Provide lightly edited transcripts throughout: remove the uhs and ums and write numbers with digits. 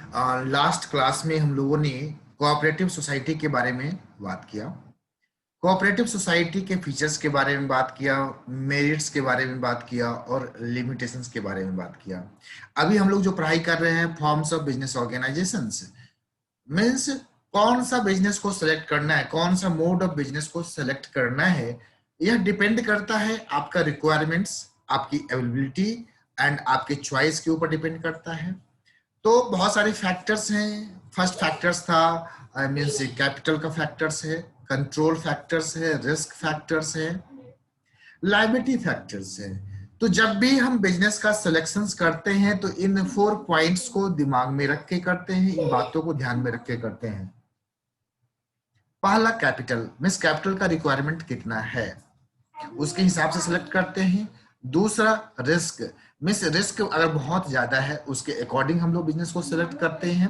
Last class में हम लोगों ने कोऑपरेटिव सोसाइटी के बारे में बात किया। कोऑपरेटिव सोसाइटी के फीचर्स के बारे में बात किया, मेरिट्स के बारे में बात किया और लिमिटेशंस के बारे में बात किया। अभी हम लोग जो पढ़ाई कर रहे हैं forms of business organisations, means कौन सा बिजनेस को सेलेक्ट करना है, कौन सा मोड ऑफ बिजनेस को सेलेक्ट करना है, यह डिपेंड करता है आपका रिक्वायरमेंट्स, आपकी अवेलेबिलिटी एंड आपके चॉइस के ऊपर डिपेंड करता है। तो बहुत सारे फैक्टर्स हैं। फर्स्ट फैक्टर्स था मीन्स कैपिटल का फैक्टर्स है, कंट्रोल फैक्टर्स है, रिस्क फैक्टर्स है, लायबिलिटी फैक्टर्स है। तो जब भी हम बिजनेस का सिलेक्शंस करते हैं तो इन 4 पॉइंट्स को दिमाग में रख के करते हैं, इन बातों को ध्यान में रख के करते हैं। पहला कैपिटल, मीन्स कैपिटल का रिक्वायरमेंट कितना है उसके हिसाब से सिलेक्ट करते हैं। दूसरा रिस्क, मीन्स रिस्क अगर बहुत ज्यादा है उसके अकॉर्डिंग हम लोग बिजनेस को सिलेक्ट करते हैं।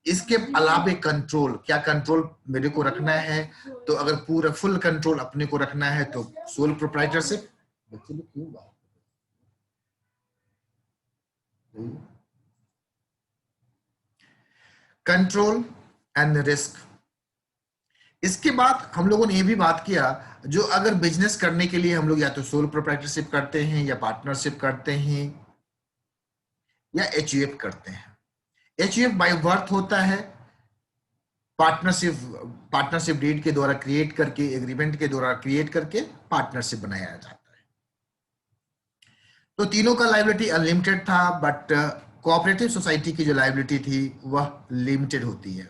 इसके अलावा कंट्रोल, क्या कंट्रोल मेरे को रखना है, तो अगर पूरा फुल कंट्रोल अपने को रखना है तो सोल प्रोप्राइटरशिप। बच्चे लोग क्यों बात कंट्रोल एंड रिस्क। इसके बाद हम लोगों ने ये भी बात किया, जो अगर बिजनेस करने के लिए हम लोग या तो सोल प्रोप्राइटरशिप करते हैं या पार्टनरशिप करते हैं या एचयूएफ करते हैं। एचयूएफ बाय बर्थ होता है, पार्टनरशिप पार्टनरशिप डीड के द्वारा क्रिएट करके, एग्रीमेंट के द्वारा क्रिएट करके पार्टनरशिप बनाया जाता है। तो तीनों का लायबिलिटी अनलिमिटेड था, बट कोऑपरेटिव सोसाइटी की जो लायबिलिटी थी वह लिमिटेड होती है।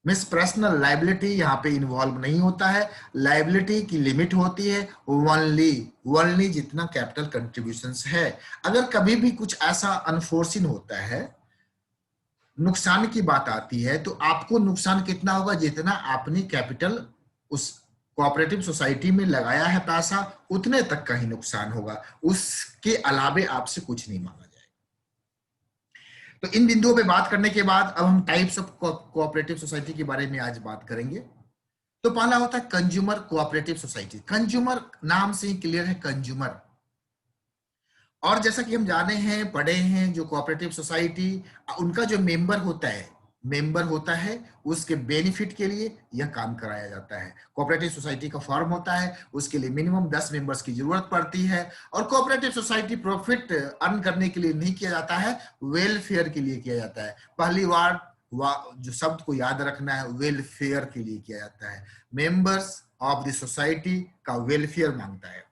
मिस पर्सनल लायबिलिटी यहाँ पे इन्वॉल्व नहीं होता है। लायबिलिटी की लिमिट होती है ओनली जितना कैपिटल कंट्रीब्यूशंस है। अगर कभी भी कुछ ऐसा अनफोर्सिन होता है, नुकसान की बात आती है, तो आपको नुकसान कितना होगा, जितना आपने कैपिटल उस कोऑपरेटिव सोसाइटी में लगाया है पैसा, उतने तक का ही नुकसान होगा, उसके अलावे आपसे कुछ नहीं मांगा जाएगा। तो इन बिंदुओं पे बात करने के बाद अब हम टाइप्स ऑफ कोऑपरेटिव सोसाइटी के बारे में आज बात करेंगे। तो पहला होता है कंज्यूमर कोऑपरेटिव सोसाइटी। कंज्यूमर नाम से ही क्लियर है, कंज्यूमर। और जैसा कि हम जाने हैं, पढ़े हैं, जो कोऑपरेटिव सोसाइटी, उनका जो मेंबर होता है उसके बेनिफिट के लिए यह काम कराया जाता है। कोऑपरेटिव सोसाइटी का फॉर्म होता है, उसके लिए मिनिमम 10 मेंबर्स की जरूरत पड़ती है। और कोऑपरेटिव सोसाइटी प्रॉफिट अर्न करने के लिए नहीं किया जाता है, वेलफेयर के लिए किया जाता है। पहली बार जो शब्द को याद रखना है, वेलफेयर के लिए किया जाता है। मेंबर्स ऑफ द सोसाइटी का वेलफेयर मांगता है।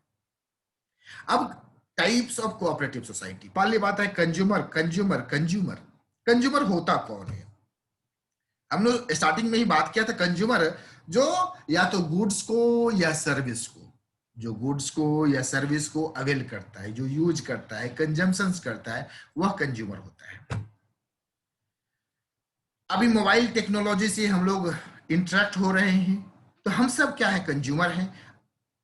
अब टाइप्स ऑफ कोऑपरेटिव सोसाइटी, पहली बात है कंज्यूमर। कंज्यूमर होता कौन है? हम लोग स्टार्टिंग में ही बात किया था, कंज्यूमर जो या तो गुड्स को या सर्विस को, जो गुड्स को या सर्विस को अवेल करता है, जो यूज करता है, कंजम्पशन करता है, वह कंज्यूमर होता है। अभी मोबाइल टेक्नोलॉजी से हम लोग इंटरेक्ट हो रहे हैं, तो हम सब क्या है, कंज्यूमर हैं।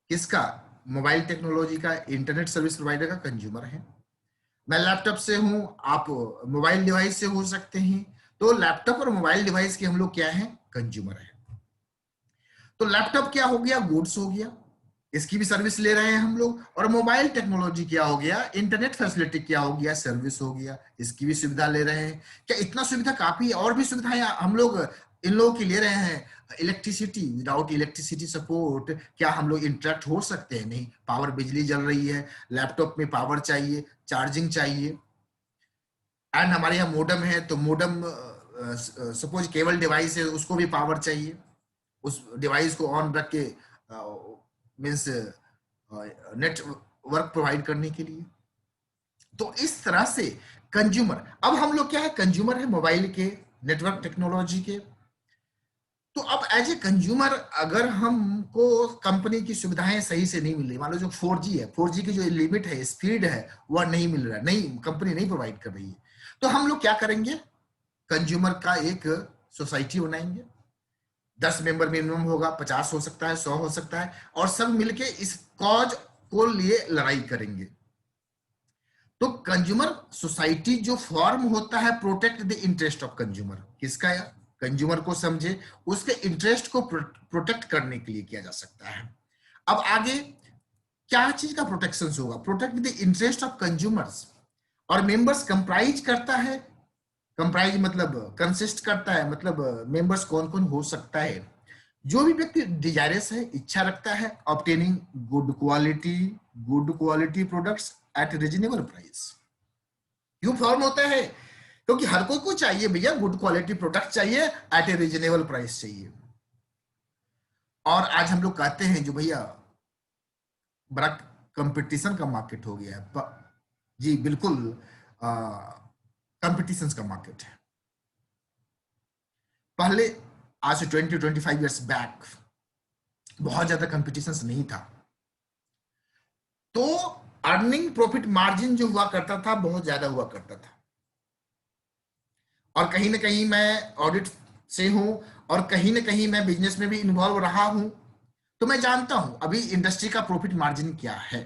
किसका? मोबाइल टेक्नोलॉजी का, इंटरनेट सर्विस प्रोवाइडर का कंज्यूमर है। मैं लैपटॉप से हूं, आप मोबाइल डिवाइस से हो सकते हैं, तो लैपटॉप और मोबाइल डिवाइस के हम लोग क्या है, कंज्यूमर है। तो लैपटॉप क्या हो गया, गुड्स हो गया, इसकी भी सर्विस ले रहे हैं हम लोग। और मोबाइल टेक्नोलॉजी क्या हो गया, इंटरनेट फैसिलिटी क्या हो गया, सर्विस हो गया, इसकी भी सुविधा ले रहे हैं। क्या इतना सुविधा काफी? और भी सुविधाएं हम लोग इन लोगों की ले रहे हैं। इलेक्ट्रिसिटी, विदाउट इलेक्ट्रिसिटी सपोर्ट क्या हम लोग इंटरेक्ट हो सकते हैं? नहीं। पावर, बिजली जल रही है, लैपटॉप में पावर चाहिए, चार्जिंग चाहिए। एंड हमारे यहाँ मोडम है, तो मोडम सपोज केबल डिवाइस है, उसको भी पावर चाहिए उस डिवाइस को ऑन रख के, मीन्स नेटवर्क प्रोवाइड करने के लिए। तो इस तरह से कंज्यूमर, अब हम लोग क्या है, कंज्यूमर है मोबाइल के, नेटवर्क टेक्नोलॉजी के। तो अब एज ए कंज्यूमर अगर हमको कंपनी की सुविधाएं सही से नहीं मिल रही, मान लो जो 4G है, 4G की जो लिमिट है, स्पीड है, वह नहीं मिल रहा है, नहीं, कंपनी नहीं प्रोवाइड कर रही है, तो हम लोग क्या करेंगे, कंज्यूमर का एक सोसाइटी बनाएंगे। 10 मेंबर मिनिमम होगा, 50 हो सकता है, 100 हो सकता है, और सब मिलके इस कॉज को लिए लड़ाई करेंगे। तो कंज्यूमर सोसाइटी जो फॉर्म होता है, protect the interest of consumer, किसका? या कंज्यूमर को समझे, उसके इंटरेस्ट को प्रोटेक्ट करने के लिए किया जा सकता है। अब आगे क्या चीज का प्रोटेक्शन होगा, protect the interest of consumers. और मेंबर्स कंप्राइज करता है कंप्राइज मतलब कंसिस्ट करता है, मतलब मेंबर्स कौन कौन हो सकता है। जो भी व्यक्ति डिजायरस है, इच्छा रखता है obtaining good quality products at reasonable price. क्यों फॉर्म होता है? क्योंकि हर कोई को चाहिए भैया, गुड क्वालिटी प्रोडक्ट चाहिए एट ए रीजनेबल प्राइस चाहिए। और आज हम लोग कहते हैं जो भैया बड़ा कंपटीशन का मार्केट हो गया है। जी बिल्कुल, कंपटीशन का मार्केट है। पहले आज से 20-25 ईयर्स बैक बहुत ज्यादा कंपटीशन नहीं था, तो अर्निंग प्रॉफिट मार्जिन जो हुआ करता था बहुत ज्यादा हुआ करता था। और कहीं ना कहीं मैं ऑडिट से हूं और कहीं ना कहीं मैं बिजनेस में भी इन्वॉल्व रहा हूं, तो मैं जानता हूं अभी इंडस्ट्री का प्रॉफिट मार्जिन क्या है।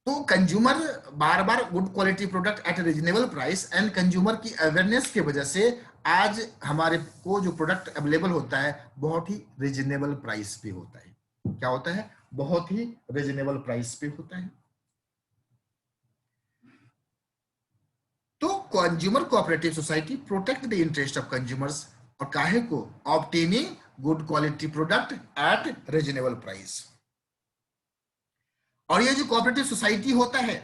तो consumer bar bar good quality product at reasonable price and consumer की अवेयरनेस की वजह से आज हमारे को जो प्रोडक्ट अवेलेबल होता है बहुत ही रीजनेबल प्राइस पे होता है। क्या होता है? बहुत ही रीजनेबल प्राइस पे होता है। तो consumer cooperative society protect the interest of consumers, और काहे को? Obtaining good quality product at reasonable price. और ये जो कोऑपरेटिव सोसाइटी होता है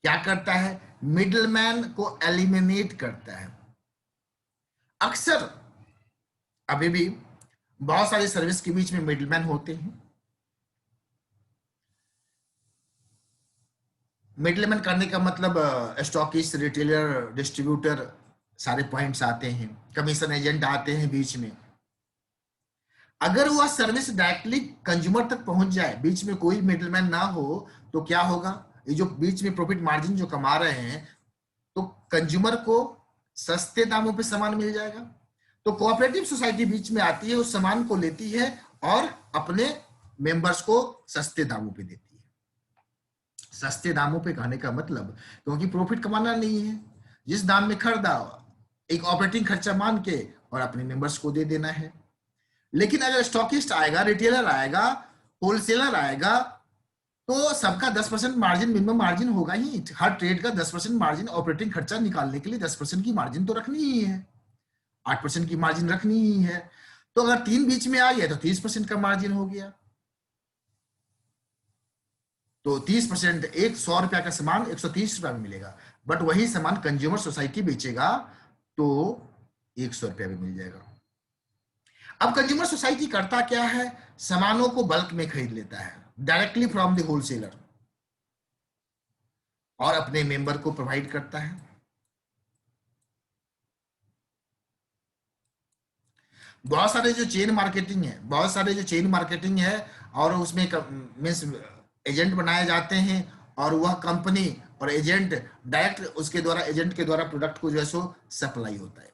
क्या करता है? मिडलमैन को एलिमिनेट करता है। अक्सर अभी भी बहुत सारी सर्विस के बीच में मिडलमैन होते हैं। मिडलमैन करने का मतलब स्टॉकिस्ट, रिटेलर, डिस्ट्रीब्यूटर, सारे पॉइंट्स आते हैं, कमीशन एजेंट आते हैं बीच में। अगर वह सर्विस डायरेक्टली कंज्यूमर तक पहुंच जाए, बीच में कोई मिडलमैन ना हो, तो क्या होगा? ये जो बीच में प्रॉफिट मार्जिन जो कमा रहे हैं, तो कंज्यूमर को सस्ते दामों पे सामान मिल जाएगा। तो कोऑपरेटिव सोसाइटी बीच में आती है, उस सामान को लेती है और अपने मेंबर्स को सस्ते दामों पे देती है। सस्ते दामों पे कहने का मतलब, क्योंकि प्रॉफिट कमाना नहीं है, जिस दाम में खरीदा एक ऑपरेटिंग खर्चा मान के और अपने मेंबर्स को दे देना है। लेकिन अगर स्टॉकिस्ट आएगा, रिटेलर आएगा, होलसेलर आएगा, तो सबका 10% मार्जिन, मिनिमम मार्जिन होगा ही। हर ट्रेड का 10% मार्जिन, ऑपरेटिंग खर्चा निकालने के लिए 10% की मार्जिन तो रखनी ही है, 8% की मार्जिन रखनी ही है। तो अगर 3 बीच में आ गया तो 30% का मार्जिन हो गया। तो 30%, 100 रुपया का सामान 130 रुपया में मिलेगा, बट वही सामान कंज्यूमर सोसाइटी बेचेगा तो 100 रुपया में मिल जाएगा। अब कंज्यूमर सोसाइटी करता क्या है? सामानों को बल्क में खरीद लेता है डायरेक्टली फ्रॉम द होलसेलर और अपने मेंबर को प्रोवाइड करता है। बहुत सारे जो चेन मार्केटिंग है और उसमें मींस एजेंट बनाए जाते हैं, और वह कंपनी और एजेंट डायरेक्ट उसके द्वारा, एजेंट के द्वारा प्रोडक्ट को जो है सो सप्लाई होता है।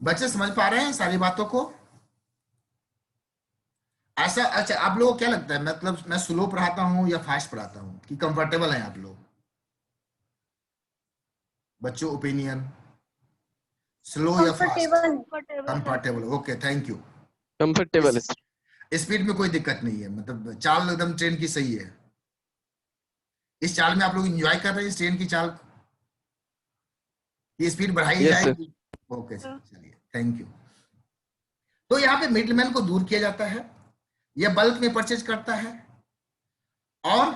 बच्चे समझ पा रहे हैं सारी बातों को? ऐसा अच्छा, आप लोगों को क्या लगता है, मतलब मैं स्लो पढ़ाता हूं या फास्ट पढ़ाता हूं कि कंफर्टेबल है आप लोग? बच्चों ओपिनियन, स्लो या fast? Comfortable, okay, thank you. Comfortable है। स्पीड में कोई दिक्कत नहीं है, मतलब चाल एकदम ट्रेन की सही है। इस चाल में आप लोग एंजॉय कर रहे हैं इस ट्रेन की चाल की स्पीड बढ़ाई यस सर। जाएगी? ओके चलिए, थैंक यू। तो यहाँ पे मिडलमैन को दूर किया जाता है, यह बल्क में परचेज करता है, और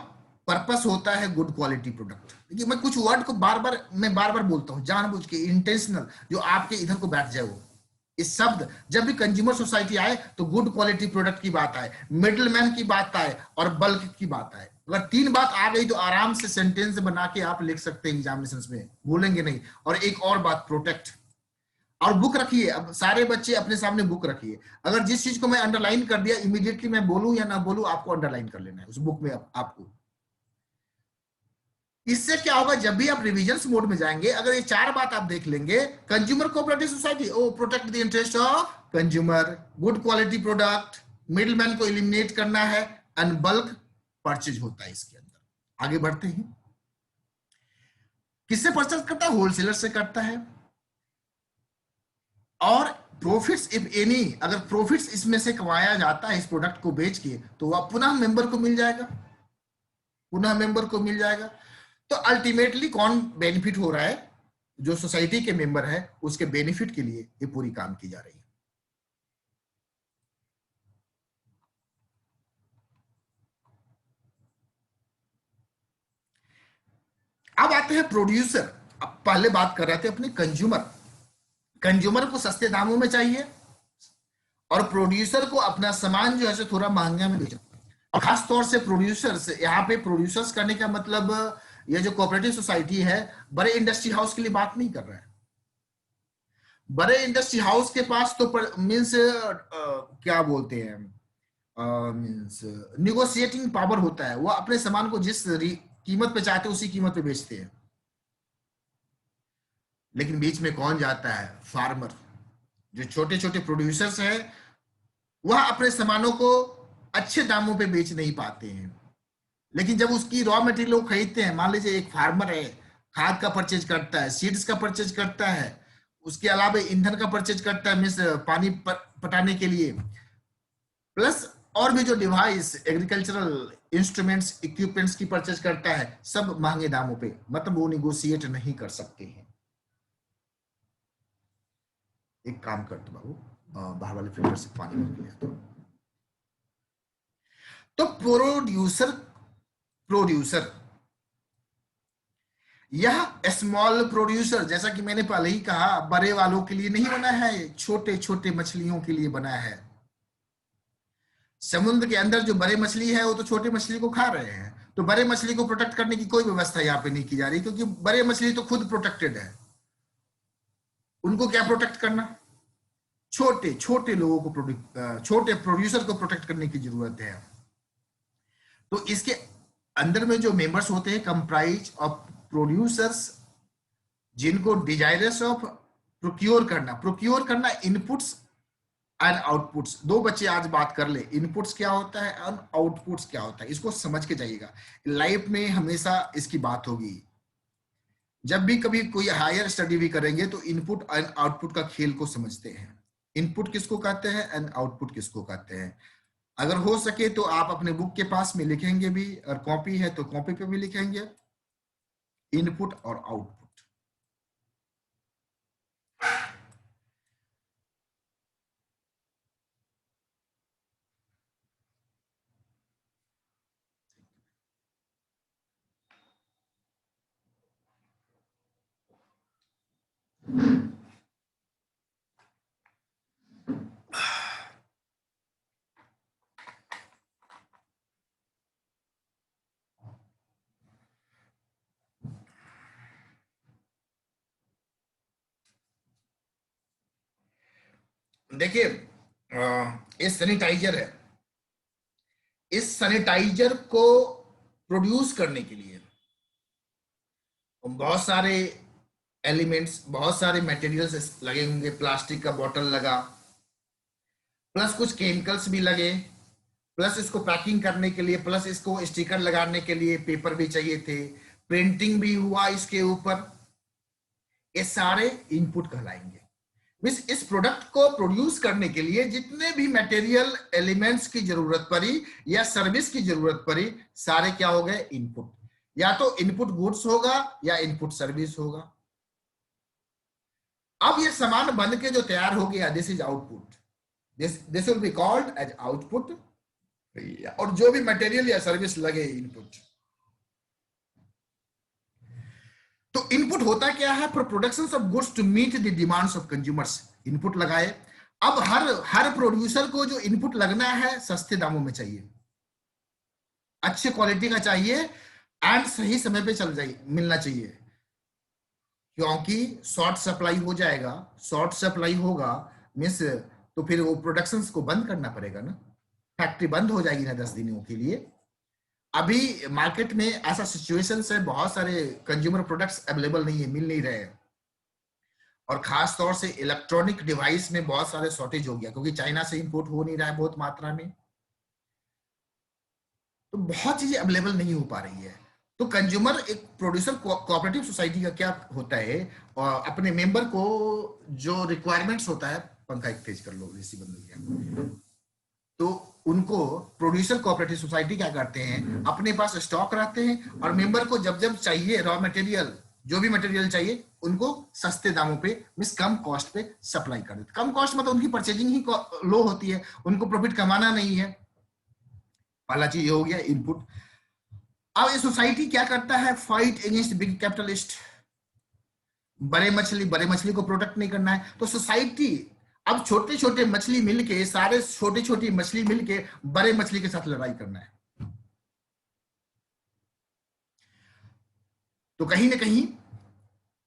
पर्पस होता है गुड क्वालिटी प्रोडक्ट। देखिए मैं कुछ वर्ड को मैं बार बार बोलता हूँ जानबूझ के, इंटेंशनल, जो आपके इधर को बैठ जाए वो इस शब्द। जब भी कंज्यूमर सोसाइटी आए तो गुड क्वालिटी प्रोडक्ट की बात आए, मिडलमैन की बात आए और बल्क की बात आए। अगर 3 बात आ गई तो आराम से सेंटेंस बना के आप लिख सकते हैं एग्जामिनेशन में, भूलेंगे नहीं। और एक और बात, प्रोटेक्ट। और बुक रखिए, अब सारे बच्चे अपने सामने बुक रखिए। अगर जिस चीज को मैं अंडरलाइन कर दिया, इमीडिएटली मैं बोलूं या ना बोलूं, आपको अंडरलाइन कर लेना है उस बुक में आपको। इससे क्या होगा, जब भी आप रिविजन मोड में जाएंगे, अगर ये 4 बात आप देख लेंगे, consumer cooperative society, oh protect the interest of consumer, good quality product, middleman को एलिमिनेट करना है, एंड बल्क परचेज होता है इसके अंदर। आगे बढ़ते हैं। किससे परचेज करता है? होलसेलर से करता है। और प्रॉफिट्स इफ एनी, अगर प्रॉफिट्स इसमें से कमाया जाता है इस प्रोडक्ट को बेच के, तो वह पुनः मेंबर को मिल जाएगा, पुनः मेंबर को मिल जाएगा। तो अल्टीमेटली कौन बेनिफिट हो रहा है? जो सोसाइटी के मेंबर है उसके बेनिफिट के लिए ये पूरी काम की जा रही है। अब आते हैं प्रोड्यूसर। अब पहले बात कर रहे थे अपने कंज्यूमर, कंज्यूमर को सस्ते दामों में चाहिए और प्रोड्यूसर को अपना सामान जो है थोड़ा महंगा में बेचना। और खास तौर से प्रोड्यूसर्स, यहाँ पे प्रोड्यूसर्स करने का मतलब ये जो कोऑपरेटिव सोसाइटी है बड़े इंडस्ट्री हाउस के लिए बात नहीं कर रहा है। बड़े इंडस्ट्री हाउस के पास तो मीन्स क्या बोलते हैं, मीन्स निगोशिएटिंग पावर होता है, वो अपने सामान को जिस कीमत पे चाहते हैं उसी कीमत पे बेचते हैं। लेकिन बीच में कौन जाता है? फार्मर। जो छोटे छोटे प्रोड्यूसर्स हैं वह अपने सामानों को अच्छे दामों पे बेच नहीं पाते हैं। लेकिन जब उसकी रॉ मटेरियल खरीदते हैं, मान लीजिए एक फार्मर है, खाद का परचेज करता है, सीड्स का परचेज करता है, उसके अलावा ईंधन का परचेज करता है, मीन्स पानी पटाने के लिए, प्लस और भी जो डिवाइस एग्रीकल्चरल इंस्ट्रूमेंट्स इक्विपमेंट्स की परचेज करता है, सब महंगे दामों पे, मतलब वो निगोशिएट नहीं कर सकते हैं। एक काम करते बाबू, बाहर वाले फिल्टर से पानी भर लिया। तो प्रोड्यूसर, प्रोड्यूसर यह स्मॉल प्रोड्यूसर, जैसा कि मैंने पहले ही कहा, बड़े वालों के लिए नहीं बना है, छोटे छोटे मछलियों के लिए बना है। समुद्र के अंदर जो बड़े मछली है वो तो छोटे मछली को खा रहे हैं, तो बड़े मछली को प्रोटेक्ट करने की कोई व्यवस्था यहाँ पे नहीं की जा रही, क्योंकि बड़े मछली तो खुद प्रोटेक्टेड है। उनको क्या प्रोटेक्ट करना? छोटे छोटे लोगों को, छोटे प्रोड्यूसर को प्रोटेक्ट करने की जरूरत है। तो इसके अंदर में जो मेंबर्स होते हैं कंप्राइज ऑफ प्रोड्यूसर्स, जिनको डिजायरस ऑफ प्रोक्योर करना इनपुट्स एंड आउटपुट्स। दो बच्चे आज बात कर ले, इनपुट्स क्या होता है और आउटपुट्स क्या होता है, इसको समझ के जाइएगा। लाइफ में हमेशा इसकी बात होगी। जब भी कभी कोई हायर स्टडी भी करेंगे तो इनपुट एंड आउटपुट का खेल को समझते हैं। इनपुट किसको कहते हैं एंड आउटपुट किसको कहते हैं। अगर हो सके तो आप अपने बुक के पास में लिखेंगे भी, और कॉपी है तो कॉपी पे भी लिखेंगे इनपुट और आउटपुट। देखिए, ये सैनिटाइजर है। इस सैनिटाइजर को प्रोड्यूस करने के लिए बहुत सारे एलिमेंट्स, बहुत सारे मटेरियल्स लगे होंगे। प्लास्टिक का बोतल लगा, प्लस कुछ केमिकल्स भी लगे, प्लस इसको पैकिंग करने के लिए, प्लस इसको स्टिकर लगाने के लिए पेपर भी चाहिए थे, प्रिंटिंग भी हुआ इसके ऊपर। ये सारे इनपुट कहलाएंगे। मींस इस प्रोडक्ट को प्रोड्यूस करने के लिए जितने भी मटेरियल एलिमेंट्स की जरूरत पड़ी या सर्विस की जरूरत पड़ी, सारे क्या हो गए? इनपुट। या तो इनपुट गुड्स होगा या इनपुट सर्विस होगा। अब ये सामान बन के जो तैयार हो गया, this is output. This will be called as output. और जो भी मटेरियल या सर्विस लगे, इनपुट। तो इनपुट होता क्या है? For production of goods to meet the demands of consumers. Input लगाए। अब हर प्रोड्यूसर को जो इनपुट लगना है सस्ते दामों में चाहिए, अच्छे क्वालिटी का चाहिए, एंड सही समय पे चल जाए, मिलना चाहिए। क्योंकि शॉर्ट सप्लाई हो जाएगा, शॉर्ट सप्लाई होगा मीन्स तो फिर वो प्रोडक्शन को बंद करना पड़ेगा ना, फैक्ट्री बंद हो जाएगी ना 10 दिनों के लिए। अभी मार्केट में ऐसा सिचुएशन है, बहुत सारे कंज्यूमर प्रोडक्ट्स अवेलेबल नहीं है, मिल नहीं रहे हैं। और खास तौर से इलेक्ट्रॉनिक डिवाइस में बहुत सारे शॉर्टेज हो गया, क्योंकि चाइना से इंपोर्ट हो नहीं रहा है बहुत मात्रा में, तो बहुत चीजें अवेलेबल नहीं हो पा रही है। तो कंज्यूमर, एक प्रोड्यूसर कोऑपरेटिव सोसाइटी का क्या होता है, अपने मेंबर को जो रिक्वायरमेंट्स होता है पंखा एक तेज कर लो, एसी बंद हो गया। तो उनको प्रोड्यूसर कोऑपरेटिव सोसाइटी क्या करते हैं, अपने पास स्टॉक रखते हैं और मेंबर को जब जब चाहिए रॉ मटेरियल, जो भी मटेरियल चाहिए उनको सस्ते दामों पे, मींस कम कॉस्ट पे सप्लाई कर देते। कम कॉस्ट मतलब उनकी परचेजिंग ही लो होती है, उनको प्रॉफिट कमाना नहीं है। पहला चीज ये हो गया इनपुट। अब ये सोसाइटी क्या करता है, फाइट अगेंस्ट बिग कैपिटलिस्ट। बड़े मछली को प्रोटेक्ट नहीं करना है, तो सोसाइटी अब छोटे छोटे मछली मिलके, सारे छोटी छोटी मछली मिलके बड़े मछली के साथ लड़ाई करना है। तो कहीं ना कहीं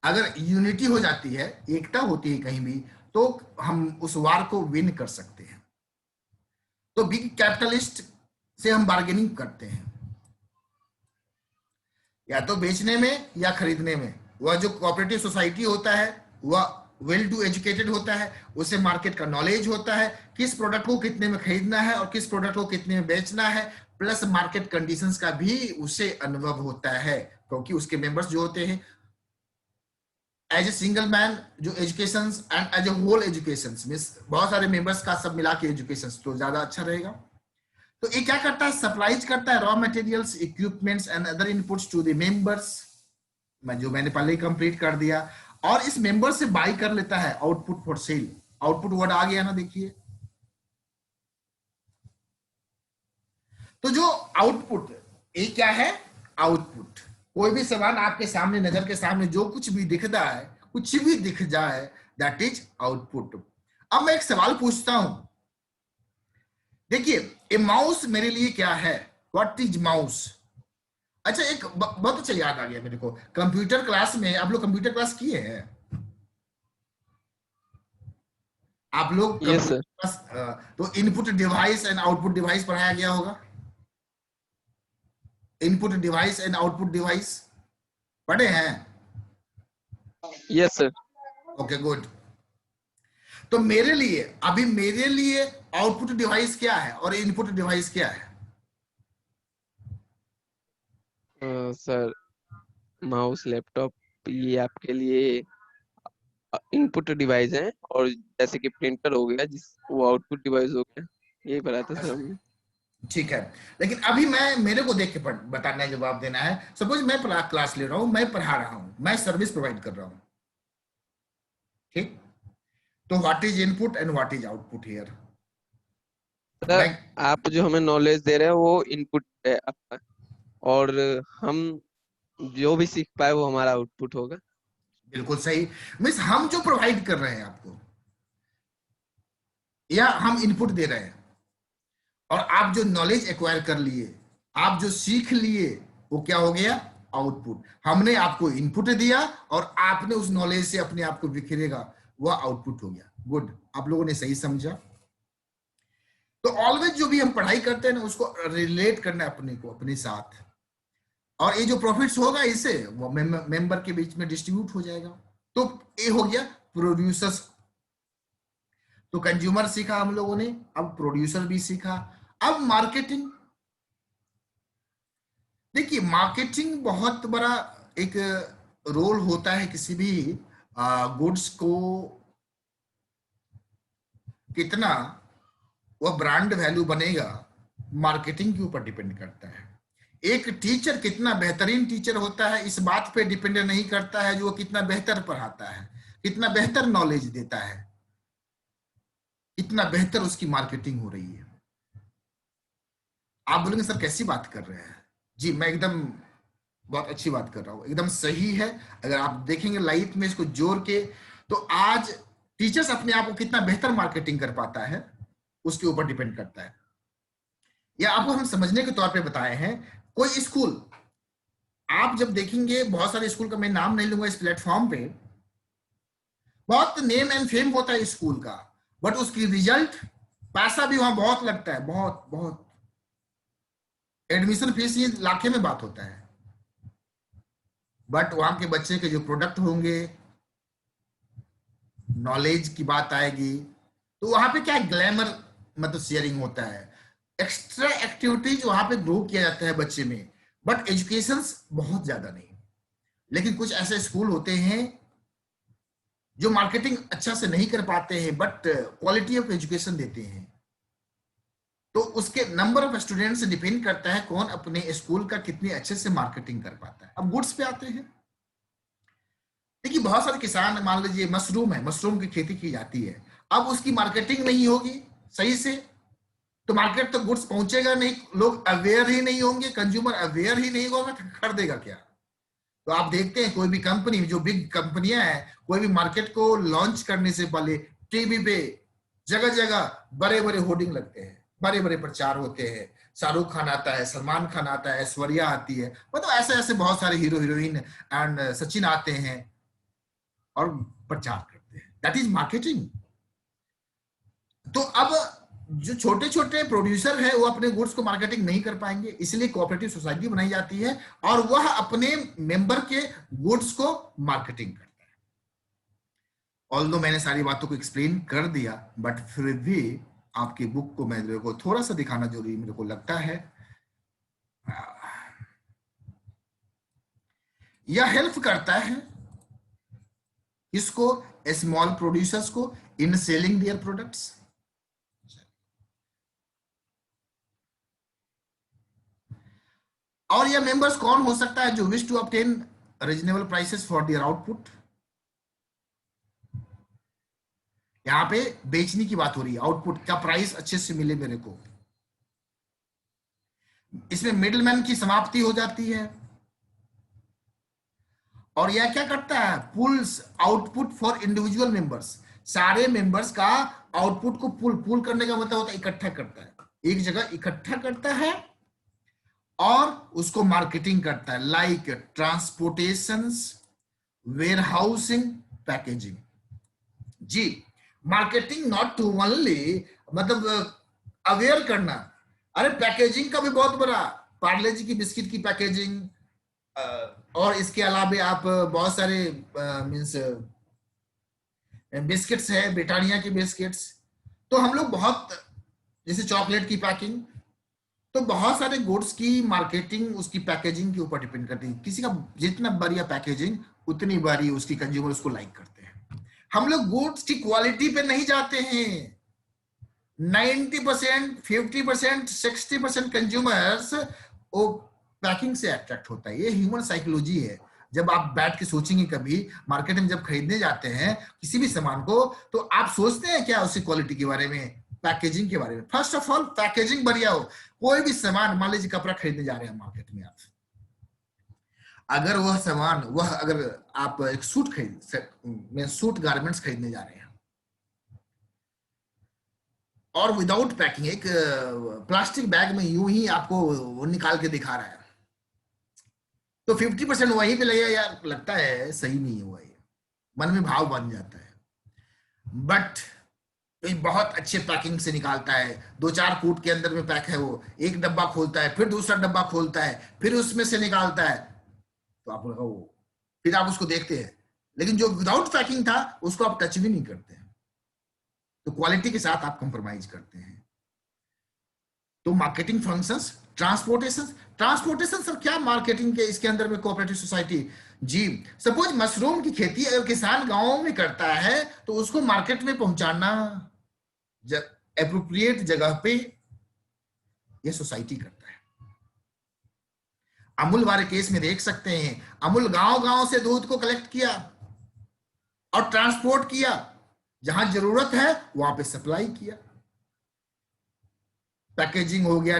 अगर यूनिटी हो जाती है, एकता होती है कहीं भी, तो हम उस वार को विन कर सकते हैं। तो बिग कैपिटलिस्ट से हम बार्गेनिंग करते हैं, या तो बेचने में या खरीदने में। वह जो कोऑपरेटिव सोसाइटी होता है वह वेल टू एजुकेटेड होता है, उसे मार्केट का नॉलेज होता है, किस प्रोडक्ट को कितने में खरीदना है और किस प्रोडक्ट को कितने में बेचना है, प्लस मार्केट कंडीशंस का भी उसे अनुभव होता है, क्योंकि उसके मेंबर्स जो होते हैं एज ए सिंगल मैन, जो education and as a whole education means बहुत सारे मेंबर्स का सब मिला के एजुकेशन तो ज्यादा अच्छा रहेगा। तो ये क्या करता है, सप्लाईज करता है raw materials, equipments and other inputs to the members, जो मैंने पहले ही कंप्लीट कर दिया, और इस मेंबर से बाई कर लेता है output for sale. Output word आ गया ना, देखिए। तो जो आउटपुट, ये क्या है, आउटपुट। कोई भी सामान आपके सामने, नजर के सामने जो कुछ भी दिखता है, कुछ भी दिख जाए, दैट इज आउटपुट। अब मैं एक सवाल पूछता हूं, देखिए ए माउस मेरे लिए क्या है, व्हाट इज माउस। अच्छा, एक बहुत अच्छा याद आ गया मेरे को, कंप्यूटर क्लास में, आप लोग कंप्यूटर क्लास किए हैं? आप लोग यस कंप्यूटर सर। क्लास, तो input device and output device पढ़ाया गया होगा। Input device and output device पढ़े हैं? Yes sir. Okay good. तो मेरे लिए, अभी मेरे लिए आउटपुट डिवाइस क्या है और इनपुट डिवाइस क्या है? सर, माउस, लैपटॉप, ये आपके लिए इनपुट डिवाइस है, और जैसे कि प्रिंटर हो गया, जिस वो आउटपुट डिवाइस हो गया। यही पढ़ा था सर हमने। ठीक है, लेकिन अभी मैं, मेरे को देख के बताना है, जवाब देना है। सपोज मैं क्लास ले रहा हूं, मैं पढ़ा रहा हूं, मैं सर्विस प्रोवाइड कर रहा हूं, ठीक। तो what is input and what is output here? Sir, मैं, आप जो हमें नॉलेज दे रहे हैं वो इनपुट है आपका, और हम जो भी सीख पाए वो हमारा आउटपुट होगा। बिल्कुल सही। मीन्स हम जो प्रोवाइड कर रहे हैं आपको, या हम इनपुट दे रहे हैं, और आप जो नॉलेज एक्वायर कर लिए, आप जो सीख लिए, वो क्या हो गया, आउटपुट। हमने आपको इनपुट दिया और आपने उस नॉलेज से अपने आप को बिखरेगा, वह आउटपुट हो गया। गुड, आप लोगों ने सही समझा। तो ऑलवेज जो भी हम पढ़ाई करते हैं ना, उसको रिलेट करना है अपने को, अपने साथ, और ये जो प्रॉफिट्स होगा इसे वो मेंबर के बीच में डिस्ट्रीब्यूट हो जाएगा। तो ये हो गया प्रोड्यूसर्स। तो कंज्यूमर सीखा हम लोगों ने, अब प्रोड्यूसर भी सीखा। अब मार्केटिंग, देखिए मार्केटिंग बहुत बड़ा एक रोल होता है किसी भी गुड्स को कितना वह ब्रांड वैल्यू बनेगा, मार्केटिंग के ऊपर डिपेंड करता है। एक टीचर कितना बेहतरीन टीचर होता है इस बात पे डिपेंड नहीं करता है जो वो कितना बेहतर पढ़ाता है, कितना बेहतर नॉलेज देता है, कितना बेहतर उसकी मार्केटिंग हो रही है। आप बोलेंगे सर कैसी बात कर रहे हैं? जी मैं एकदम बहुत अच्छी बात कर रहा हूँ, एकदम सही है। अगर आप देखेंगे लाइफ में इसको जोड़ के, तो आज टीचर्स अपने आप को कितना बेहतर मार्केटिंग कर पाता है उसके ऊपर डिपेंड करता है। या आपको हम समझने के तौर पे बताए हैं, कोई स्कूल आप जब देखेंगे, बहुत सारे स्कूल का मैं नाम नहीं लूंगा इस प्लेटफॉर्म पे, बहुत नेम एंड फेम होता है स्कूल का, बट उसकी रिजल्ट, पैसा भी वहां बहुत लगता है, बहुत बहुत। एडमिशन फीस ये लाखे में बात होता है, बट वहां के बच्चे के जो प्रोडक्ट होंगे, नॉलेज की बात आएगी, तो वहां पे क्या ग्लैमर मतलब शेयरिंग होता है, एक्स्ट्रा एक्टिविटीज वहां पे ग्रो किया जाता है बच्चे में, बट एजुकेशन बहुत ज्यादा नहीं। लेकिन कुछ ऐसे स्कूल होते हैं जो मार्केटिंग अच्छा से नहीं कर पाते हैं बट क्वालिटी ऑफ एजुकेशन देते हैं, तो उसके नंबर ऑफ स्टूडेंट से डिपेंड करता है कौन अपने स्कूल का कितने अच्छे से मार्केटिंग कर पाता है। अब गुड्स पे आते हैं। देखिए बहुत सारे किसान, मान लीजिए मशरूम है, मशरूम की खेती की जाती है, अब उसकी मार्केटिंग नहीं होगी सही से, तो मार्केट तक गुड्स पहुंचेगा नहीं, लोग अवेयर ही नहीं होंगे, कंज्यूमर अवेयर ही नहीं होगा तो खरीदेगा क्या। तो आप देखते हैं कोई भी कंपनी, जो बिग कंपनियां हैं, कोई भी मार्केट को लॉन्च करने से पहले टीवी पे जगह जगह बड़े बड़े होर्डिंग लगते हैं, बड़े बड़े प्रचार होते हैं, शाहरुख खान आता है, सलमान खान आता है, ऐश्वर्या आती है, मतलब ऐसे ऐसे बहुत सारे हीरो हीरोइन एंड सचिन आते हैं और प्रचार करते हैं, दैट इज मार्केटिंग। तो अब जो छोटे छोटे प्रोड्यूसर है वो अपने गुड्स को मार्केटिंग नहीं कर पाएंगे, इसलिए कोऑपरेटिव सोसाइटी बनाई जाती है और वह अपने मेंबर के गुड्स को मार्केटिंग करता है। ऑल्दो मैंने सारी बातों को एक्सप्लेन कर दिया, बट फिर भी आपकी बुक को मेरे को थोड़ा सा दिखाना जरूरी मेरे को लगता है। यह हेल्प करता है इसको, स्मॉल प्रोड्यूसर्स को, इन सेलिंग देयर प्रोडक्ट्स। और ये मेंबर्स कौन हो सकता है? जो wish to obtain reasonable prices for their output. यहां पे बेचने की बात हो रही है, आउटपुट का प्राइस अच्छे से मिले मेरे को। इसमें मिडलमैन की समाप्ति हो जाती है। और यह क्या करता है? Pools output for individual members. सारे मेंबर्स का आउटपुट को पुल करने का मतलब होता है इकट्ठा करता है, एक जगह इकट्ठा करता है और उसको मार्केटिंग करता है, लाइक ट्रांसपोर्टेशन, वेयरहाउसिंग, पैकेजिंग। जी, मार्केटिंग नॉट टू ओनली मतलब अवेयर करना। अरे पैकेजिंग का भी बहुत बड़ा, पार्ले जी की बिस्किट की पैकेजिंग, और इसके अलावा आप बहुत सारे मीन्स बिस्किट्स है, ब्रिटानिया की बिस्किट्स, तो हम लोग बहुत, जैसे चॉकलेट की पैकिंग, तो बहुत सारे गुड्स की मार्केटिंग उसकी पैकेजिंग के ऊपर डिपेंड करती है। किसी का जितना बढ़िया पैकेजिंग उतनी बारी उसकी कंज्यूमर उसको लाइक करते हैं। हम लोग गुड्स की क्वालिटी पे नहीं जाते हैं। 90%, 50%, 60% कंज्यूमर्स वो पैकिंग से अट्रैक्ट होता है। ये ह्यूमन साइकोलॉजी है। जब आप बैठ के सोचेंगे कभी मार्केट में जब खरीदने जाते हैं किसी भी सामान को, तो आप सोचते हैं क्या उसकी क्वालिटी के बारे में, पैकेजिंग के बारे में? फर्स्ट ऑफ ऑल पैकेजिंग बढ़िया हो। कोई भी सामान, मान लीजिए कपड़ा खरीदने जा रहे हैं मार्केट में आप, अगर वह सामान, वह अगर आप एक सूट खरीद, सूट गारमेंट्स खरीदने जा रहे हैं और विदाउट पैकिंग एक प्लास्टिक बैग में यूं ही आपको वो निकाल के दिखा रहा है, तो 50% वहीं पे लगेगा, यार लगता है सही नहीं हुआ, ये मन में भाव बन जाता है। बट बहुत अच्छे पैकिंग से निकालता है, 2-4 फुट के अंदर में पैक है, वो एक डब्बा खोलता है, फिर दूसरा डब्बा खोलता है, फिर उसमें से निकालता है, तो आप वो फिर आप उसको देखते हैं। लेकिन जो विदाउट पैकिंग था उसको आप टच भी नहीं करते हैं, तो क्वालिटी के साथ आप कंप्रोमाइज करते हैं। तो मार्केटिंग फंक्शंस, ट्रांसपोर्टेशन सर क्या मार्केटिंग के इसके अंदर में कोऑपरेटिव सोसाइटी? जी, सपोज मशरूम की खेती अगर किसान गांव में करता है तो उसको मार्केट में पहुंचाना एप्रोप्रिएट जगह पे ये सोसाइटी करता है। अमूल वाले केस में देख सकते हैं, अमूल गांव गांव से दूध को कलेक्ट किया और ट्रांसपोर्ट किया, जहां जरूरत है वहां पे सप्लाई किया, पैकेजिंग हो गया,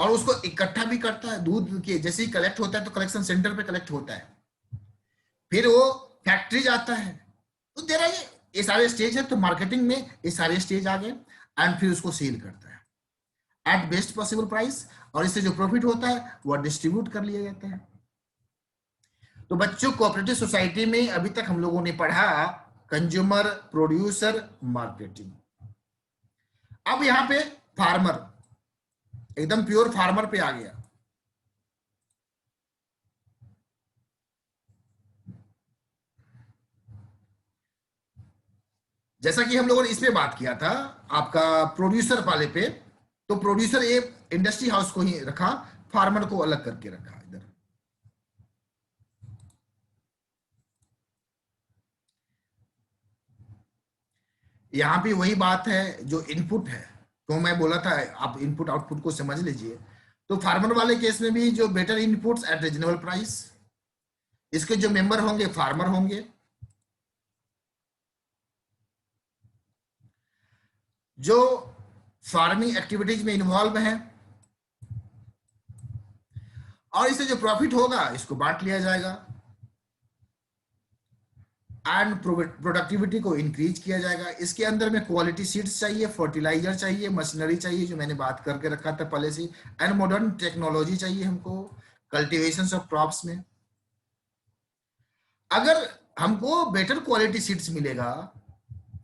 और उसको इकट्ठा भी करता है। दूध के जैसे ही कलेक्ट होता है तो कलेक्शन सेंटर पे कलेक्ट होता है, फिर वो फैक्ट्री जाता है। तो तेरा ये सारे स्टेज है, तो मार्केटिंग में ये सारे स्टेज आ गए, एंड फिर उसको सेल करता है एट बेस्ट पॉसिबल प्राइस, और इससे जो प्रॉफिट होता है वो डिस्ट्रीब्यूट कर लिया जाता है। तो बच्चों, कोऑपरेटिव सोसाइटी में अभी तक हम लोगों ने पढ़ा कंज्यूमर, प्रोड्यूसर, मार्केटिंग। अब यहां पे फार्मर, एकदम प्योर फार्मर पे आ गया। जैसा कि हम लोगों ने इस पे बात किया था आपका प्रोड्यूसर वाले पे, तो प्रोड्यूसर ये इंडस्ट्री हाउस को ही रखा, फार्मर को अलग करके रखा इधर। यहाँ पे वही बात है जो इनपुट है, तो मैं बोला था आप इनपुट आउटपुट को समझ लीजिए। तो फार्मर वाले केस में भी जो better inputs eight reasonable price, इसके जो मेंबर होंगे फार्मर होंगे, जो फार्मिंग एक्टिविटीज में इन्वॉल्व हैं, और इससे जो प्रॉफिट होगा इसको बांट लिया जाएगा, एंड प्रोडक्टिविटी को इंक्रीज किया जाएगा। इसके अंदर में क्वालिटी सीड्स चाहिए, फर्टिलाइजर चाहिए, मशीनरी चाहिए जो मैंने बात करके रखा था पहले से, एंड मॉडर्न टेक्नोलॉजी चाहिए हमको कल्टीवेशन ऑफ क्रॉप्स में। अगर हमको बेटर क्वालिटी सीड्स मिलेगा,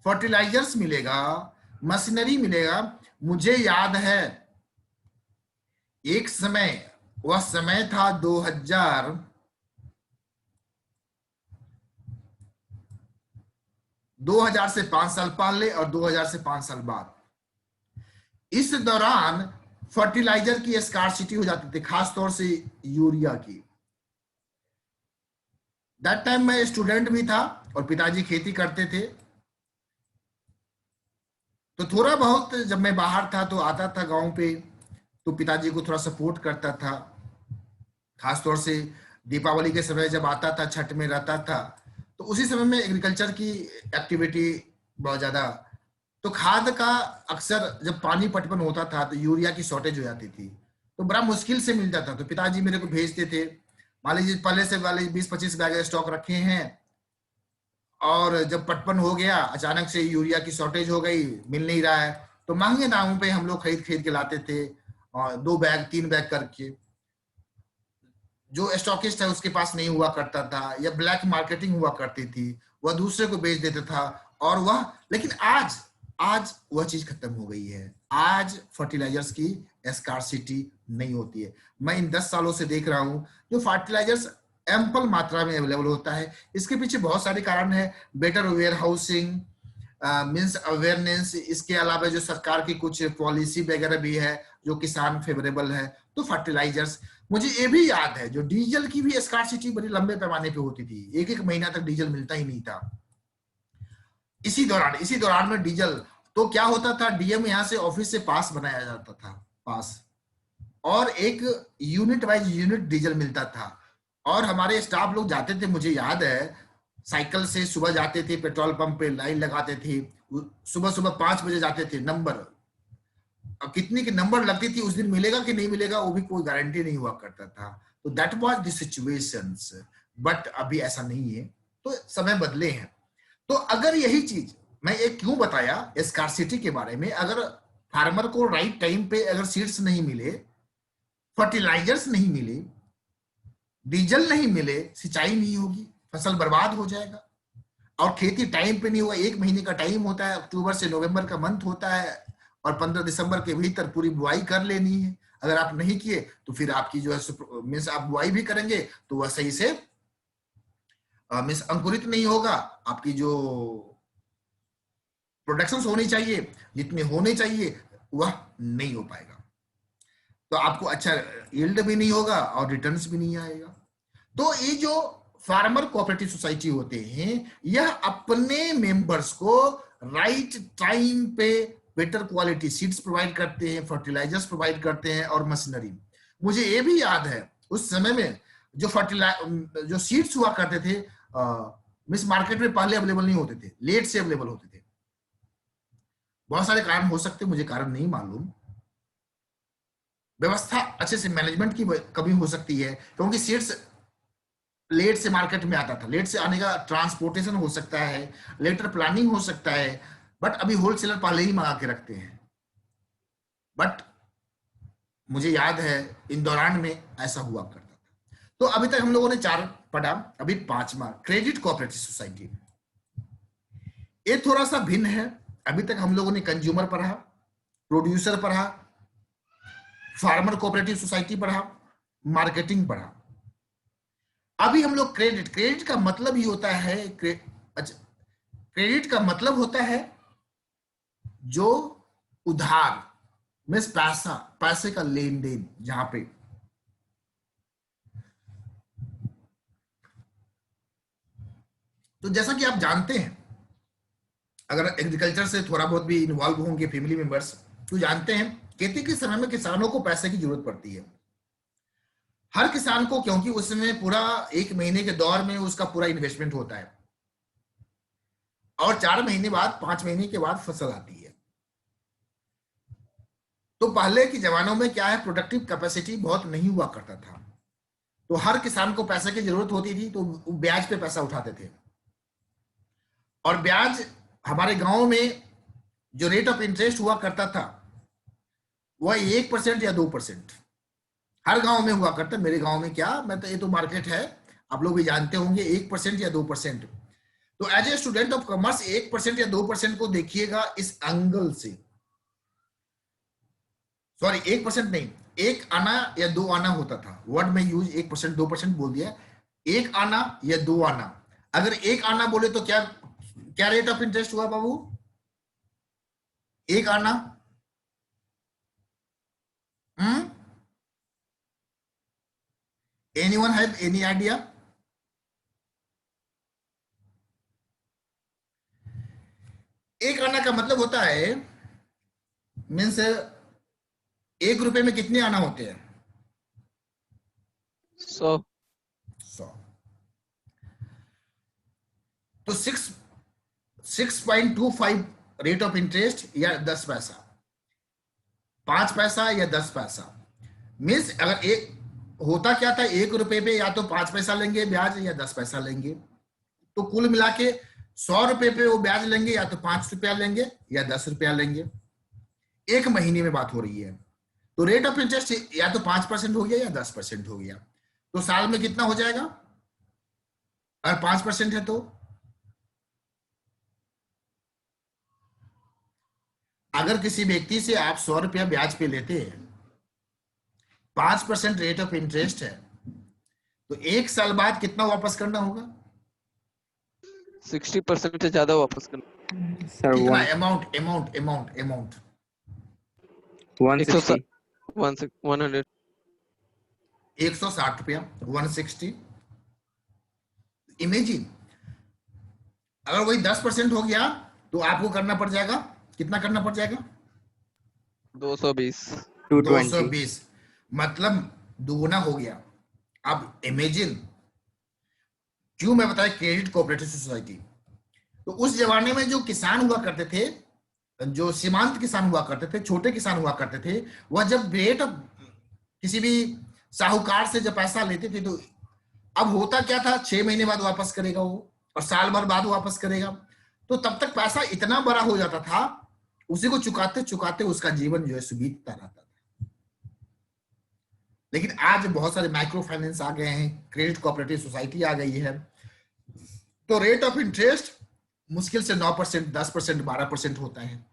फर्टिलाइजर्स मिलेगा, मशीनरी मिलेगा। मुझे याद है एक समय, वह समय था 2000 से 5 साल पहले और 2000 से 5 साल बाद। इस दौरान फर्टिलाइजर की स्कार्सिटी हो जाती थी, खासतौर से यूरिया की। दैट टाइम मैं स्टूडेंट भी था और पिताजी खेती करते थे, तो थोड़ा बहुत जब मैं बाहर था तो आता था गांव पे, तो पिताजी को थोड़ा सपोर्ट करता था, खासतौर से दीपावली के समय जब आता था, छठ में रहता था, तो उसी समय में एग्रीकल्चर की एक्टिविटी बहुत ज्यादा। तो खाद का अक्सर जब पानी पटवन होता था तो यूरिया की शॉर्टेज हो जाती थी, तो बड़ा मुश्किल से मिल जाता, तो पिताजी मेरे को भेजते थे। मान लीजिए पहले से वाले 20-25 बैग स्टॉक रखे हैं, और जब पटवन हो गया अचानक से यूरिया की शॉर्टेज हो गई, मिल नहीं रहा है, तो महंगे दामों पे हम लोग खरीद खरीद के लाते थे, और 2 बैग 3 बैग करके। जो स्टॉकिस्ट है उसके पास नहीं हुआ करता था, या ब्लैक मार्केटिंग हुआ करती थी, वह दूसरे को बेच देता था। और वह, लेकिन आज आज वह चीज खत्म हो गई है। आज फर्टिलाइजर्स की स्कार्सिटी नहीं होती है। मैं इन 10 सालों से देख रहा हूं जो फर्टिलाइजर्स एम्पल मात्रा में अवेलेबल होता है। इसके पीछे बहुत सारे कारण है, better warehousing, means awareness, इसके अलावा जो सरकार की कुछ पॉलिसी वगैरह भी है जो किसान फेवरेबल है। तो फर्टिलाइजर्स, मुझे ये भी याद है जो डीजल की भी स्कार्सिटी बड़ी लंबे पैमाने पे होती थी, एक एक महीना तक डीजल मिलता ही नहीं था। इसी दौरान में डीजल, तो क्या होता था, डीएम यहाँ से ऑफिस से पास बनाया जाता था, पास, और एक यूनिट वाइज यूनिट डीजल मिलता था। और हमारे स्टाफ लोग जाते थे, मुझे याद है, साइकिल से सुबह जाते थे, पेट्रोल पंप पे लाइन लगाते थे, सुबह सुबह 5 बजे जाते थे। नंबर, अब कितनी की नंबर लगती थी, उस दिन मिलेगा कि नहीं मिलेगा वो भी कोई गारंटी नहीं हुआ करता था। तो that was the situations. But अभी ऐसा नहीं है, तो समय बदले हैं। तो अगर यही चीज मैं एक क्यों बताया स्कार्सिटी के बारे में, अगर फार्मर को राइट टाइम पे अगर सीड्स नहीं मिले, फर्टिलाइजर्स नहीं मिले, डीजल नहीं मिले, सिंचाई नहीं होगी, फसल बर्बाद हो जाएगा। और खेती टाइम पे नहीं हुआ, 1 महीने का टाइम होता है, अक्टूबर से नवंबर का मंथ होता है, और 15 दिसंबर के भीतर पूरी बुआई कर लेनी है। अगर आप नहीं किए तो फिर आपकी जो है मीन्स आप बुआई भी करेंगे तो वह सही से मीन्स अंकुरित नहीं होगा, आपकी जो प्रोडक्शन होनी चाहिए, जितने होने चाहिए वह नहीं हो पाएगा, तो आपको अच्छा यील्ड भी नहीं होगा और रिटर्न्स भी नहीं आएगा। तो ये जो फार्मर कोऑपरेटिव सोसाइटी होते हैं, यह अपने मेंबर्स को राइट टाइम पे बेटर क्वालिटी सीड्स प्रोवाइड करते हैं, फर्टिलाइजर्स प्रोवाइड करते हैं, और मशीनरी। मुझे ये भी याद है उस समय में जो जो सीड्स हुआ करते थे, मिस मार्केट में पहले अवेलेबल नहीं होते थे, लेट से अवेलेबल होते थे। बहुत सारे कारण हो सकते, मुझे कारण नहीं मालूम, व्यवस्था अच्छे से मैनेजमेंट की कमी हो सकती है, क्योंकि सीड्स लेट से मार्केट में आता था, लेट से आने का ट्रांसपोर्टेशन हो सकता है, लेटर प्लानिंग हो सकता है, बट अभी होलसेलर पहले ही मंगा के रखते हैं। बट मुझे याद है इन दौरान में ऐसा हुआ करता था। तो अभी तक हम लोगों ने 4 पढ़ा, अभी 5वां क्रेडिट कोऑपरेटिव सोसाइटी। ये थोड़ा सा भिन्न है। अभी तक हम लोगों ने कंज्यूमर पढ़ा, प्रोड्यूसर पढ़ा, फार्मर कोऑपरेटिव सोसाइटी पढ़ा, मार्केटिंग पढ़ा। अभी हम लोग क्रेडिट का मतलब ही होता है अच्छा, क्रेडिट का मतलब होता है जो उधार, मीन्स पैसे का लेन देन, जहां पे तो जैसा कि आप जानते हैं अगर एग्रीकल्चर से थोड़ा बहुत भी इन्वॉल्व होंगे फैमिली मेंबर्स तो जानते हैं खेती के समय में किसानों को पैसे की जरूरत पड़ती है, हर किसान को, क्योंकि उसमें पूरा 1 महीने के दौर में उसका पूरा इन्वेस्टमेंट होता है और 4 महीने बाद 5 महीने के बाद फसल आती है। तो पहले के जमानों में क्या है, प्रोडक्टिव कैपेसिटी बहुत नहीं हुआ करता था, तो हर किसान को पैसे की जरूरत होती थी तो वो ब्याज पे पैसा उठाते थे। और ब्याज हमारे गांव में जो रेट ऑफ इंटरेस्ट हुआ करता था वह 1% या 2% हर गांव में हुआ करता। मेरे गांव में क्या, मैं तो, ये तो मार्केट है, आप लोग भी जानते होंगे, 1% या 2%। तो as a student of commerce 1% या 2% को देखिएगा इस एंगल से, सॉरी 1% नहीं, 1 आना या 2 आना होता था, वर्ड में यूज 1% 2% बोल दिया, 1 आना या 2 आना। अगर 1 आना बोले तो क्या क्या रेट ऑफ इंटरेस्ट हुआ बाबू, 1 आना? Anyone have any idea? एक आना का मतलब होता है, मीन्स 1 रुपए में कितने आना होते हैं? 100। 100। तो 6.25 रेट ऑफ इंटरेस्ट या 10 पैसा, 5 पैसा या 10 पैसा, मीन्स अगर एक होता क्या था, 1 रुपए पे या तो 5 पैसा लेंगे ब्याज या 10 पैसा लेंगे, तो कुल मिला के 100 रुपए पे वो ब्याज लेंगे, या तो 5 रुपया लेंगे या 10 रुपया लेंगे। 1 महीने में बात हो रही है, तो रेट ऑफ इंटरेस्ट या तो 5% हो गया या 10% हो गया, तो साल में कितना हो जाएगा अगर 5% है तो? अगर किसी व्यक्ति से आप 100 रुपया ब्याज पे लेते हैं, 5% रेट ऑफ इंटरेस्ट है, तो 1 साल बाद कितना वापस करना होगा? 60% से ज्यादा वापस करना। सर कितना अमाउंट अमाउंट अमाउंट अमाउंट? 160 100। 160 रुपया, 160। इमेजिन अगर वही 10% हो गया तो आपको करना पड़ जाएगा, कितना करना पड़ जाएगा? 220। 220, मतलब दुगुना हो गया। अब इमेजिन, क्यों मैं बताया क्रेडिट कोऑपरेटिव सोसाइटी, तो उस जमाने में जो किसान हुआ करते थे, जो सीमांत किसान हुआ करते थे, छोटे किसान हुआ करते थे, वह जब रेट किसी भी साहूकार से जब पैसा लेते थे तो अब होता क्या था, 6 महीने बाद वापस करेगा वो और साल भर बाद वापस करेगा, तो तब तक पैसा इतना बड़ा हो जाता था, उसी को चुकाते चुकाते उसका जीवन जो है सुबीतता रहता था। लेकिन आज बहुत सारे माइक्रो फाइनेंस आ गए हैं, क्रेडिट कोऑपरेटिव सोसाइटी आ गई है, तो रेट ऑफ इंटरेस्ट मुश्किल से 9%, 10%, 12% होता है।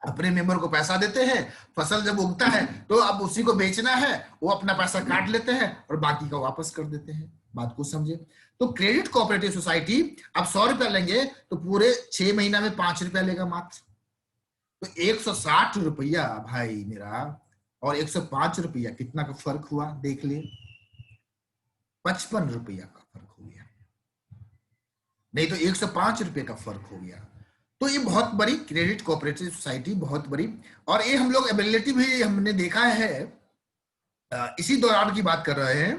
अपने मेंबर को पैसा देते हैं, फसल जब उगता है तो अब उसी को बेचना है, वो अपना पैसा काट लेते हैं और बाकी का वापस कर देते हैं। बात को समझे। तो क्रेडिट कोऑपरेटिव सोसाइटी अब 100 रुपया लेंगे तो पूरे 6 महीना में 5 रुपया लेगा मात्र, तो 160 रुपया भाई मेरा और 105 रुपया कितना का फर्क हुआ देख ले, 55 रुपया का फर्क हो गया, नहीं तो 105 रुपये का फर्क हो गया। तो ये बहुत बड़ी क्रेडिट कोऑपरेटिव सोसाइटी, बहुत बड़ी, और ये हम लोग एबिलिटी भी हमने देखा है, इसी दौरान की बात कर रहे हैं।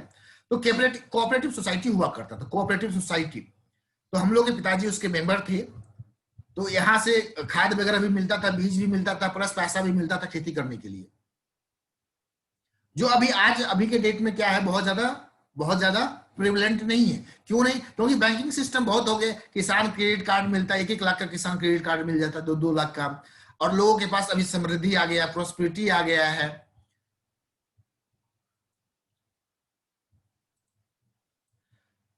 तो कोऑपरेटिव सोसाइटी हुआ करता था, कोऑपरेटिव सोसाइटी, तो हम लोग के पिताजी उसके मेंबर थे, तो यहाँ से खाद वगैरह भी मिलता था, बीज भी मिलता था, प्लस पैसा भी मिलता था खेती करने के लिए, जो अभी के डेट में क्या है, बहुत ज्यादा प्रिवलेंट नहीं है। क्यों नहीं? क्योंकि बैंकिंग सिस्टम बहुत हो गए, किसान क्रेडिट कार्ड मिलता है, 1-1 लाख का किसान क्रेडिट कार्ड मिल जाता है, 2-2 लाख का, और लोगों के पास अभी समृद्धि आ गया, प्रोस्पेरिटी आ गया है।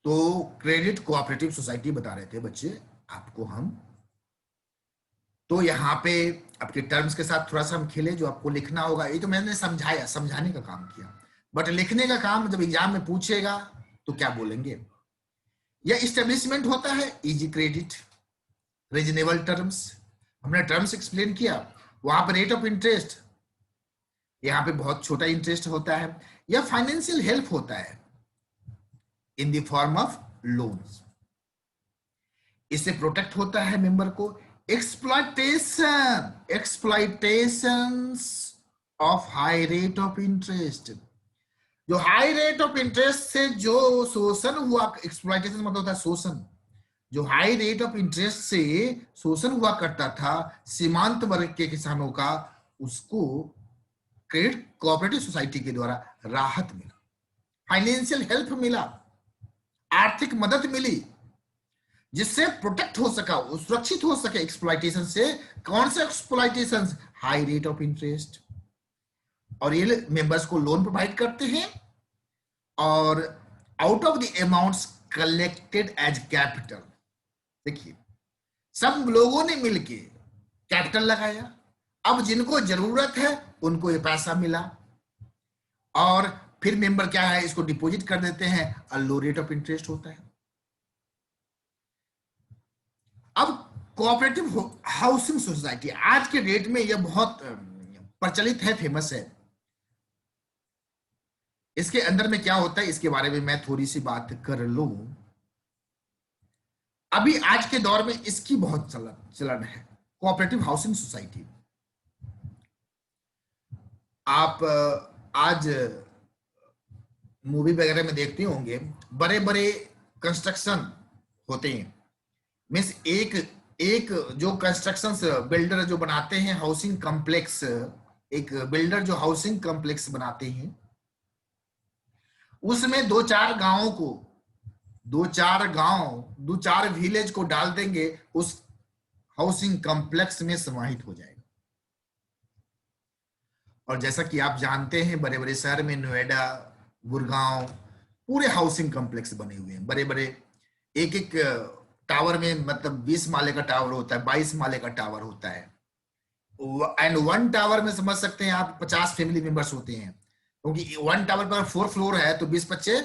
तो क्रेडिट कोऑपरेटिव सोसाइटी बता रहे थे बच्चे आपको हम, तो यहाँ पे आपके टर्म्स के साथ थोड़ा सा हम खेले, जो आपको लिखना होगा, ये तो मैंने समझाया, समझाने का काम किया, बट लिखने का काम जब एग्जाम में पूछेगा तो क्या बोलेंगे। या इस्टेब्लिशमेंट होता है इजी क्रेडिट, रीजनेबल टर्म्स, हमने टर्म्स एक्सप्लेन किया, वहां पर रेट ऑफ इंटरेस्ट, यहाँ पे बहुत छोटा इंटरेस्ट होता है, या फाइनेंशियल हेल्प होता है in the form of loans, इससे प्रोटेक्ट होता है मेंबर को, exploitations of high rate of interest. जो हाई रेट ऑफ इंटरेस्ट से जो शोषण हुआ, एक्सप्लॉइटेशन मतलब होता है शोषण। जो हाई रेट ऑफ इंटरेस्ट से शोषण हुआ करता था सीमांत वर्ग के किसानों का, उसको क्रेडिट कोऑपरेटिव सोसाइटी के द्वारा राहत मिला, फाइनेंशियल हेल्प मिला, आर्थिक मदद मिली, जिससे प्रोटेक्ट हो सका, सुरक्षित हो सके एक्सप्लॉइटेशन से। कौन से exploitation? High rate of interest. और ये मेंबर्स को लोन प्रोवाइड करते हैं और out of the amounts collected as capital. देखिए, सब लोगों ने मिलके कैपिटल लगाया, अब जिनको जरूरत है उनको ये पैसा मिला, और फिर मेंबर क्या है, इसको डिपॉजिट कर देते हैं और लो रेट ऑफ इंटरेस्ट होता है। अब कोऑपरेटिव हाउसिंग सोसाइटी आज के डेट में यह बहुत प्रचलित है, फेमस है। इसके अंदर में क्या होता है इसके बारे में मैं थोड़ी सी बात कर लूं। अभी आज के दौर में इसकी बहुत चलन है, कोऑपरेटिव हाउसिंग सोसाइटी। आप आज मूवी वगैरह में देखते होंगे, बड़े बड़े कंस्ट्रक्शन होते हैं। मीन्स एक एक जो कंस्ट्रक्शन बिल्डर जो बनाते हैं हाउसिंग कॉम्प्लेक्स, एक बिल्डर जो हाउसिंग कॉम्प्लेक्स बनाते हैं, उसमें दो चार गांवों को, दो चार विलेज को डाल देंगे, उस हाउसिंग कॉम्प्लेक्स में समाहित हो जाएगा। और जैसा कि आप जानते हैं, बड़े बड़े शहर में नोएडा, गुड़गांव, पूरे हाउसिंग कॉम्प्लेक्स बने हुए हैं, बड़े बड़े। एक एक टावर में मतलब 20 माले का टावर होता है, 22 माले का टावर होता है। एंड वन टावर में समझ सकते हैं आप 50 फैमिली मेंबर्स होते हैं, क्योंकि वन टावर पर 4 फ्लोर है तो 20 25,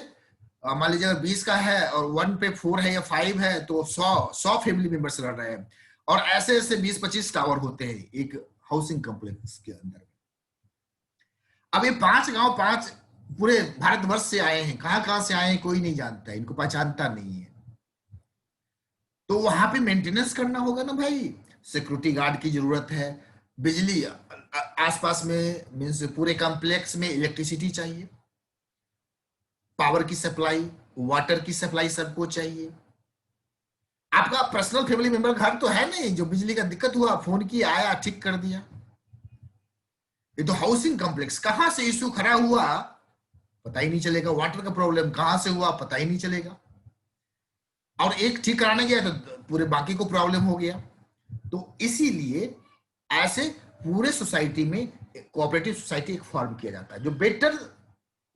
मान लीजिए अगर 20 का है और वन पे 4 है या 5 है तो 100 फैमिली मेंबर्स रह रहे हैं। और ऐसे ऐसे 20-25 टावर होते हैं एक हाउसिंग कॉम्प्लेक्स के अंदर। अब ये 5 गांव 5 पूरे भारतवर्ष से आए हैं, कहां कहां से आए हैं कोई नहीं जानता है, इनको पहचानता नहीं है। तो वहां पे मेंटेनेंस करना होगा ना भाई, सिक्योरिटी गार्ड की जरूरत है, बिजली आसपास में, मीन्स पूरे कॉम्प्लेक्स में इलेक्ट्रिसिटी चाहिए, पावर की सप्लाई, वाटर की सप्लाई सबको चाहिए। आपका पर्सनल फैमिली मेंबर घर तो है नहीं, जो बिजली का दिक्कत हुआ फोन किया, आया ठीक कर दिया। ये तो हाउसिंग कॉम्प्लेक्स, कहां से इश्यू खड़ा हुआ पता ही नहीं चलेगा, वाटर का प्रॉब्लम कहां से हुआ पता ही नहीं चलेगा, और एक ठीक कराने गया तो पूरे बाकी को प्रॉब्लम हो गया। तो इसीलिए ऐसे पूरे सोसाइटी में कोऑपरेटिव सोसाइटी एक फॉर्म किया जाता है, जो बेटर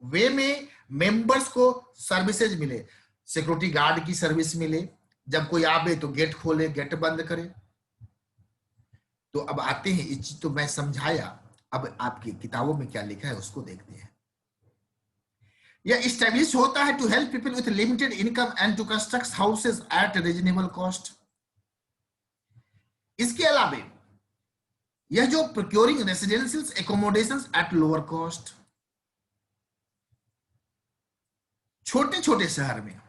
वे में मेंबर्स को सर्विसेज मिले, सिक्योरिटी गार्ड की सर्विस मिले, जब कोई आवे तो गेट खोले, गेट बंद करे। तो अब आते हैं, इस चीज तो मैं समझाया, अब आपकी किताबों में क्या लिखा है उसको देखते हैं। यह स्टैब्लिश होता है to help people with limited income and to construct houses at reasonable cost. इसके अलावा यह जो procuring residential accommodations at lower cost, छोटे छोटे शहर में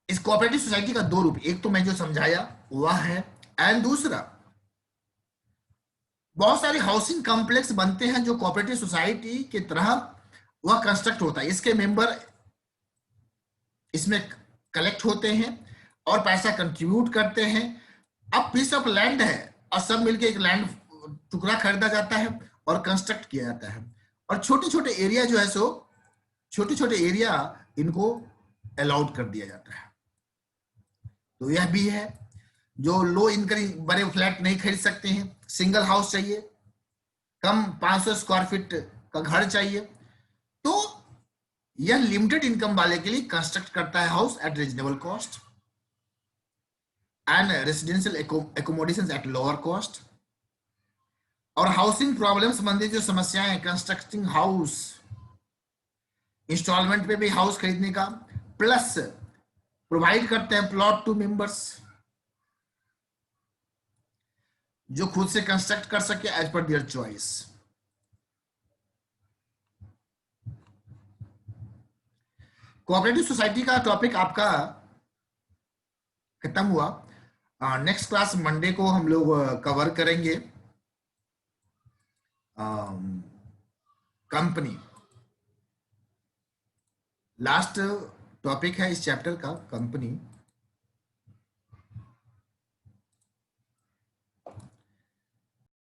इस कोऑपरेटिव सोसाइटी का दो रूप, एक तो मैं जो समझाया वह है, एंड दूसरा बहुत सारे हाउसिंग कॉम्प्लेक्स बनते हैं जो कोऑपरेटिव सोसाइटी की तरह वह कंस्ट्रक्ट होता है। इसके मेंबर इसमें कलेक्ट होते हैं और पैसा कंट्रीब्यूट करते हैं। अब पीस ऑफ लैंड है और सब मिलके एक लैंड टुकड़ा खरीदा जाता है और कंस्ट्रक्ट किया जाता है, और छोटे छोटे एरिया जो है सो छोटे छोटे एरिया इनको अलाउड कर दिया जाता है। तो यह भी है, जो लो इनकम बड़े फ्लैट नहीं खरीद सकते हैं, सिंगल हाउस चाहिए, कम 500 स्क्वायर फीट का घर चाहिए, तो यह लिमिटेड इनकम वाले के लिए कंस्ट्रक्ट करता है house at reasonable cost and residential accommodations at lower cost. और हाउसिंग प्रॉब्लम संबंधित जो समस्याएं, कंस्ट्रक्टिंग हाउस, इंस्टॉलमेंट पे भी हाउस खरीदने का, प्लस प्रोवाइड करते हैं प्लॉट टू मेंबर्स जो खुद से कंस्ट्रक्ट कर सके as per their choice. Cooperative society का टॉपिक आपका खत्म हुआ। नेक्स्ट क्लास मंडे को हम लोग कवर करेंगे कंपनी। लास्ट टॉपिक है इस चैप्टर का कंपनी।